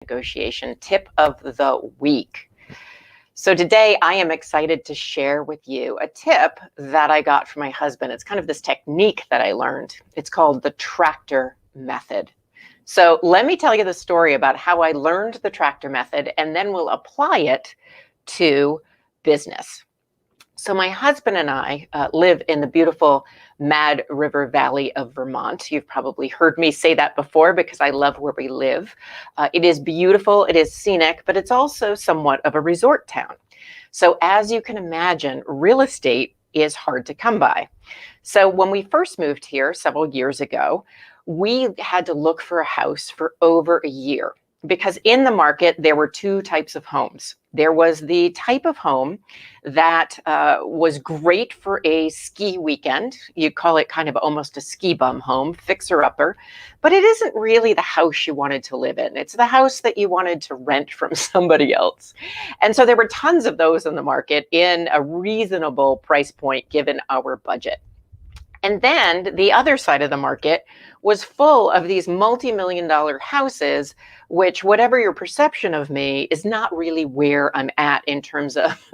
negotiation tip of the week. So today I am excited to share with you a tip that I got from my husband. It's kind of this technique that I learned. It's called the tractor method. So let me tell you the story about how I learned the tractor method, and then we'll apply it to business. So my husband and I live in the beautiful Mad River Valley of Vermont. You've probably heard me say that before because I love where we live. It is beautiful, it is scenic, but it's also somewhat of a resort town. So as you can imagine, real estate is hard to come by. So when we first moved here several years ago, we had to look for a house for over a year because in the market, there were two types of homes. There was the type of home that was great for a ski weekend. You call it kind of almost a ski bum home, fixer-upper, but it isn't really the house you wanted to live in. It's the house that you wanted to rent from somebody else. And so there were tons of those in the market in a reasonable price point given our budget. And then the other side of the market was full of these multi-million-dollar houses, which whatever your perception of me is not really where I'm at in terms of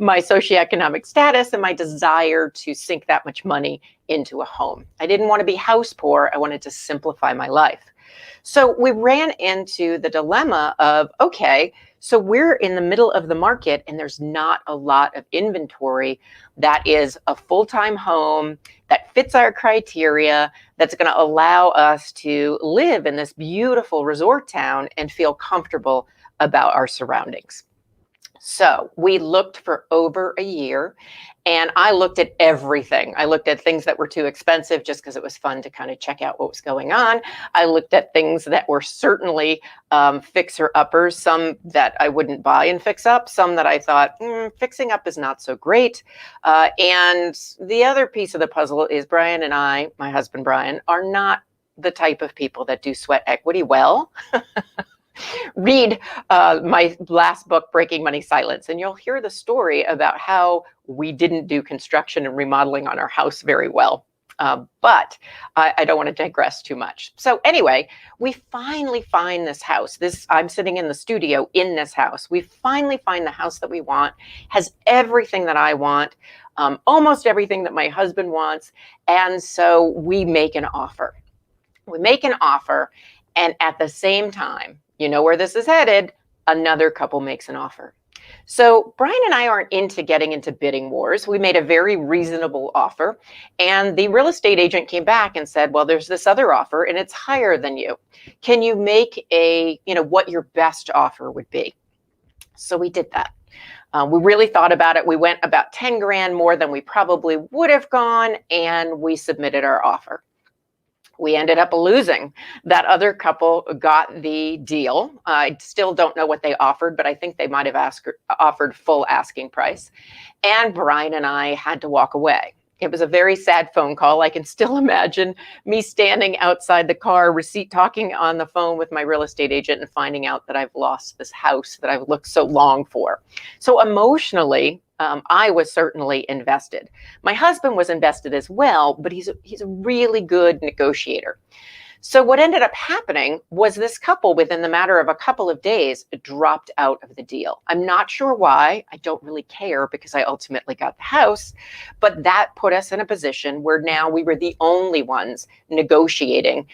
my socioeconomic status and my desire to sink that much money into a home. I didn't want to be house poor. I wanted to simplify my life. So we ran into the dilemma of, okay, so we're in the middle of the market and there's not a lot of inventory that is a full-time home that fits our criteria, that's going to allow us to live in this beautiful resort town and feel comfortable about our surroundings. So we looked for over a year and I looked at everything. I looked at things that were too expensive just because it was fun to kind of check out what was going on. I looked at things that were certainly fixer-uppers, some that I wouldn't buy and fix up, some that I thought, fixing up is not so great. And the other piece of the puzzle is Brian and I, my husband Brian, are not the type of people that do sweat equity well. Read my last book, Breaking Money Silence, and you'll hear the story about how we didn't do construction and remodeling on our house very well. But I don't want to digress too much. So anyway, we finally find this house. I'm sitting in the studio in this house. We finally find the house that we want, has everything that I want, almost everything that my husband wants. And so we make an offer. We make an offer, and at the same time, you know where this is headed, another couple makes an offer. So Brian and I aren't into getting into bidding wars. We made a very reasonable offer, and the real estate agent came back and said, well, there's this other offer and it's higher than you. Can you make what your best offer would be? So we did that. We really thought about it. We went about 10 grand more than we probably would have gone, and we submitted our offer. We ended up losing. That other couple got the deal. I still don't know what they offered, but I think they might have offered full asking price. And Brian and I had to walk away. It was a very sad phone call. I can still imagine me standing outside the car, talking on the phone with my real estate agent and finding out that I've lost this house that I've looked so long for. So emotionally, I was certainly invested. My husband was invested as well, but he's a really good negotiator. So what ended up happening was this couple, within the matter of a couple of days, dropped out of the deal. I'm not sure why. I don't really care because I ultimately got the house, but that put us in a position where now we were the only ones negotiating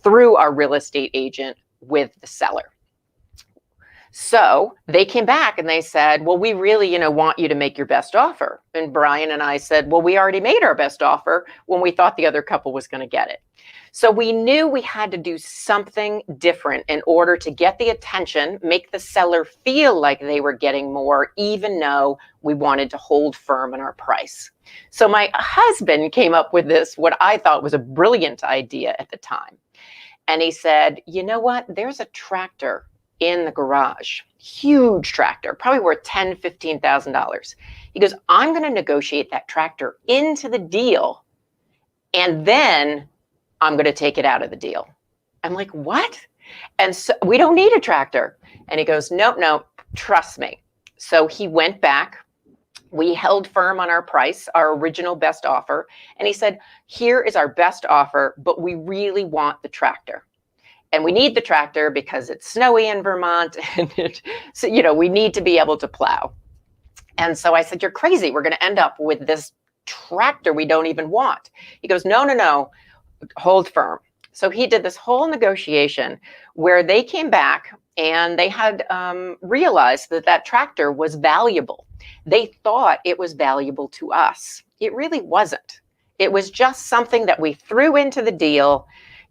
through our real estate agent with the seller. So they came back and they said, well, we really, want you to make your best offer. And Brian and I said, well, we already made our best offer when we thought the other couple was going to get it. So we knew we had to do something different in order to get the attention, make the seller feel like they were getting more, even though we wanted to hold firm on our price. So my husband came up with this, what I thought was a brilliant idea at the time. And he said, you know what? There's a tractor in the garage, huge tractor, probably worth $10,000, $15,000. He goes, I'm going to negotiate that tractor into the deal, and then I'm going to take it out of the deal. I'm like, what? And so we don't need a tractor. And he goes, no, trust me. So he went back. We held firm on our price, our original best offer. And he said, here is our best offer, but we really want the tractor. And we need the tractor because it's snowy in Vermont and so, we need to be able to plow. And so I said, you're crazy. We're going to end up with this tractor we don't even want. He goes, no, no, no, hold firm. So he did this whole negotiation where they came back and they had realized that that tractor was valuable. They thought it was valuable to us. It really wasn't. It was just something that we threw into the deal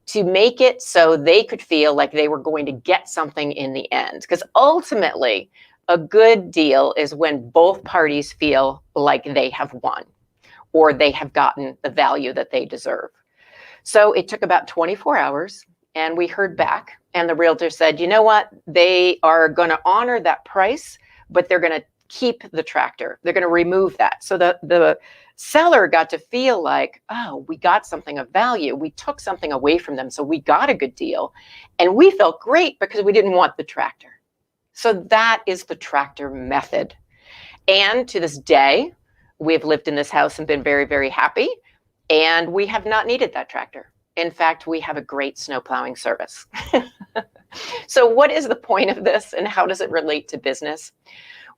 to make it so they could feel like they were going to get something in the end. Because ultimately, a good deal is when both parties feel like they have won or they have gotten the value that they deserve. So it took about 24 hours and we heard back and the realtor said, you know what, they are going to honor that price, but they're going to keep the tractor. They're going to remove that. So the seller got to feel like, oh, we got something of value. We took something away from them. So we got a good deal and we felt great because we didn't want the tractor. So that is the tractor method. And to this day, we've lived in this house and been very, very happy. And we have not needed that tractor. In fact, we have a great snow plowing service. So what is the point of this and how does it relate to business?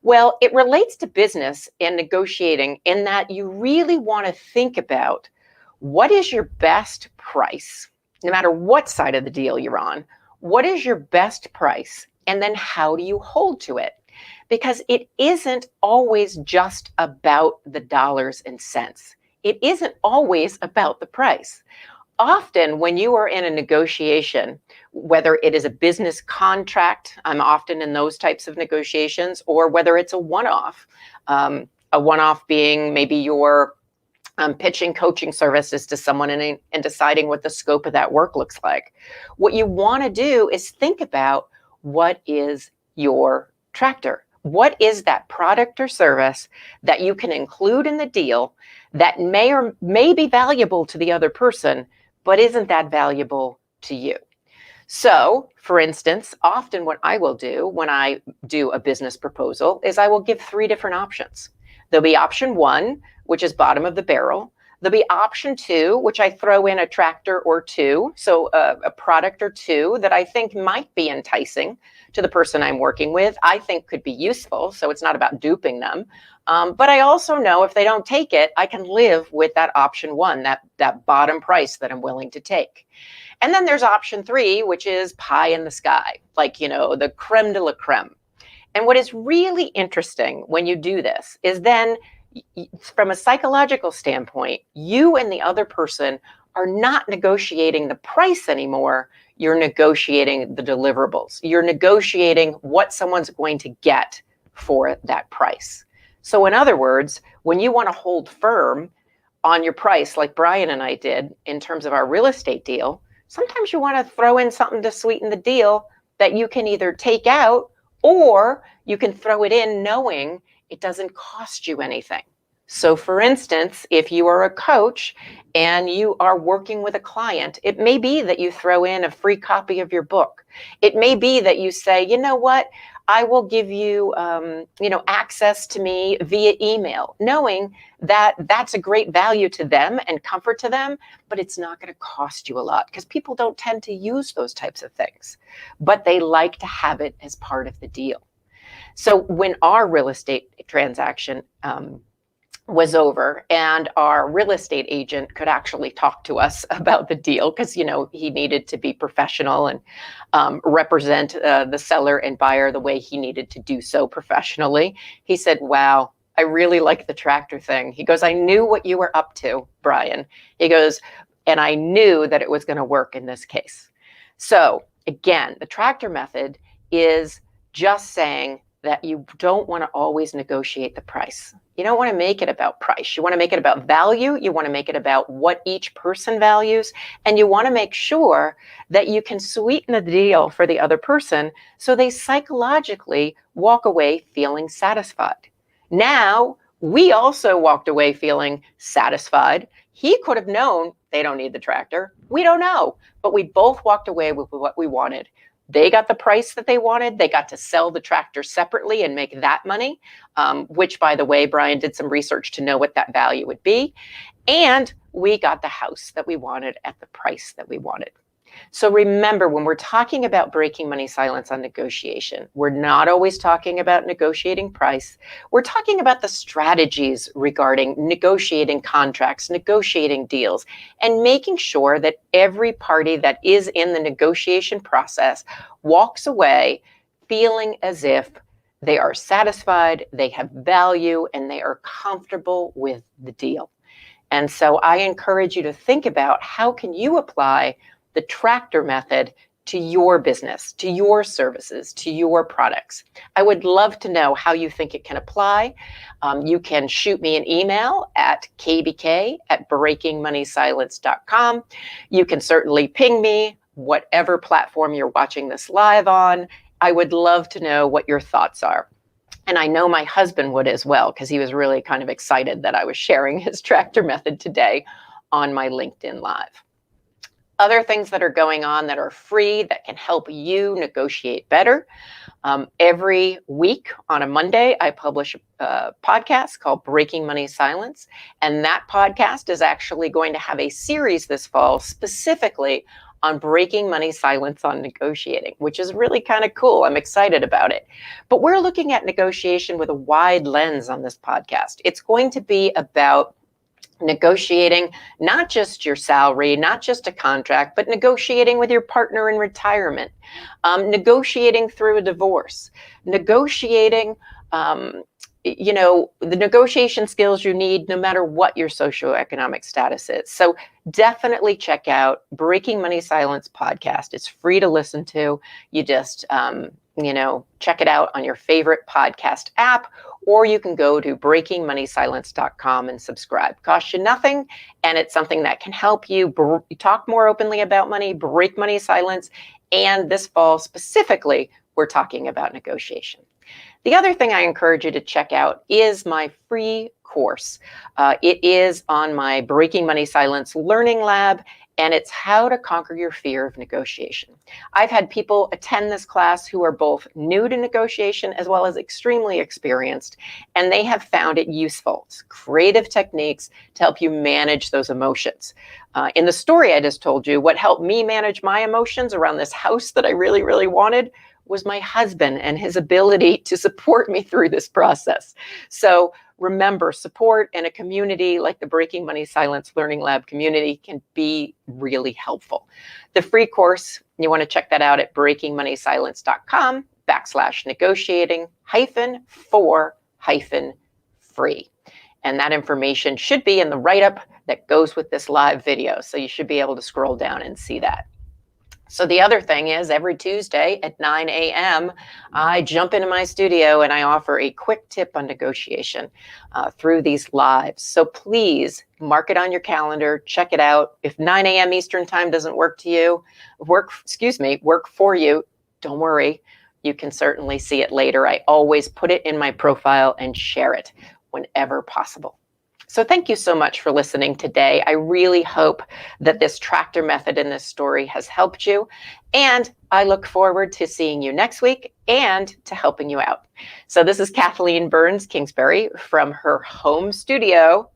Well, it relates to business and negotiating in that you really want to think about what is your best price, no matter what side of the deal you're on, what is your best price? And then how do you hold to it? Because it isn't always just about the dollars and cents. It isn't always about the price. Often when you are in a negotiation, whether it is a business contract, I'm often in those types of negotiations, or whether it's a one-off being maybe your pitching coaching services to someone and deciding what the scope of that work looks like. What you want to do is think about what is your tractor? What is that product or service that you can include in the deal that may or may be valuable to the other person, but isn't that valuable to you? So, for instance, often what I will do when I do a business proposal is I will give 3 different options. There'll be option 1, which is bottom of the barrel. There'll be option 2, which I throw in a tractor or 2, so a product or 2 that I think might be enticing to the person I'm working with, I think could be useful, so it's not about duping them. But I also know if they don't take it, I can live with that option 1, that bottom price that I'm willing to take. And then there's option 3, which is pie in the sky, like, the creme de la creme. And what is really interesting when you do this is then from a psychological standpoint, you and the other person are not negotiating the price anymore. You're negotiating the deliverables. You're negotiating what someone's going to get for that price. So in other words, when you want to hold firm on your price, like Brian and I did in terms of our real estate deal, sometimes you want to throw in something to sweeten the deal that you can either take out or you can throw it in knowing it doesn't cost you anything. So for instance, if you are a coach and you are working with a client, it may be that you throw in a free copy of your book. It may be that you say, you know what, I will give you, access to me via email, knowing that that's a great value to them and comfort to them, but it's not going to cost you a lot because people don't tend to use those types of things, but they like to have it as part of the deal. So when our real estate transaction was over and our real estate agent could actually talk to us about the deal because, he needed to be professional and represent the seller and buyer the way he needed to do so professionally. He said, wow, I really like the tractor thing. He goes, I knew what you were up to, Brian. He goes, and I knew that it was going to work in this case. So again, the tractor method is just saying that you don't want to always negotiate the price. You don't want to make it about price. You want to make it about value. You want to make it about what each person values. And you want to make sure that you can sweeten the deal for the other person so they psychologically walk away feeling satisfied. Now, we also walked away feeling satisfied. He could have known they don't need the tractor. We don't know. But we both walked away with what we wanted. They got the price that they wanted. They got to sell the tractor separately and make that money, which, by the way, Brian did some research to know what that value would be. And we got the house that we wanted at the price that we wanted. So remember, when we're talking about breaking money silence on negotiation, we're not always talking about negotiating price. We're talking about the strategies regarding negotiating contracts, negotiating deals, and making sure that every party that is in the negotiation process walks away feeling as if they are satisfied, they have value, and they are comfortable with the deal. And so I encourage you to think about how can you apply the tractor method to your business, to your services, to your products. I would love to know how you think it can apply. You can shoot me an email at kbk@breakingmoneysilence.com. You can certainly ping me, whatever platform you're watching this live on. I would love to know what your thoughts are. And I know my husband would as well, because he was really kind of excited that I was sharing his tractor method today on my LinkedIn Live. Other things that are going on that are free that can help you negotiate better. Every week on a Monday, I publish a podcast called Breaking Money Silence. And that podcast is actually going to have a series this fall specifically on breaking money silence on negotiating, which is really kind of cool. I'm excited about it. But we're looking at negotiation with a wide lens on this podcast. It's going to be about negotiating not just your salary, not just a contract, but negotiating with your partner in retirement, negotiating through a divorce, negotiating, the negotiation skills you need no matter what your socioeconomic status is. So definitely check out Breaking Money Silence podcast. It's free to listen to. You just, check it out on your favorite podcast app, or you can go to breakingmoneysilence.com and subscribe. Costs you nothing, and it's something that can help you talk more openly about money, break money silence, and this fall specifically, we're talking about negotiation. The other thing I encourage you to check out is my free course. It is on my Breaking Money Silence Learning Lab, and it's how to conquer your fear of negotiation. I've had people attend this class who are both new to negotiation as well as extremely experienced, and they have found it useful. It's creative techniques to help you manage those emotions. In the story I just told you, what helped me manage my emotions around this house that I really, really wanted was my husband and his ability to support me through this process. So remember, support in a community like the Breaking Money Silence Learning Lab community can be really helpful. The free course, you want to check that out at breakingmoneysilence.com/negotiating-for-free. And that information should be in the write-up that goes with this live video. So you should be able to scroll down and see that. So the other thing is every Tuesday at 9 a.m., I jump into my studio and I offer a quick tip on negotiation through these lives. So please mark it on your calendar, check it out. If 9 a.m. Eastern time doesn't work for you, don't worry. You can certainly see it later. I always put it in my profile and share it whenever possible. So thank you so much for listening today. I really hope that this tractor method in this story has helped you. And I look forward to seeing you next week and to helping you out. So this is Kathleen Burns Kingsbury from her home studio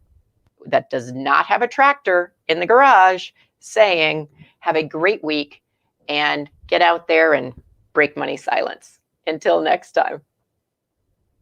that does not have a tractor in the garage, saying, have a great week and get out there and break money silence. Until next time.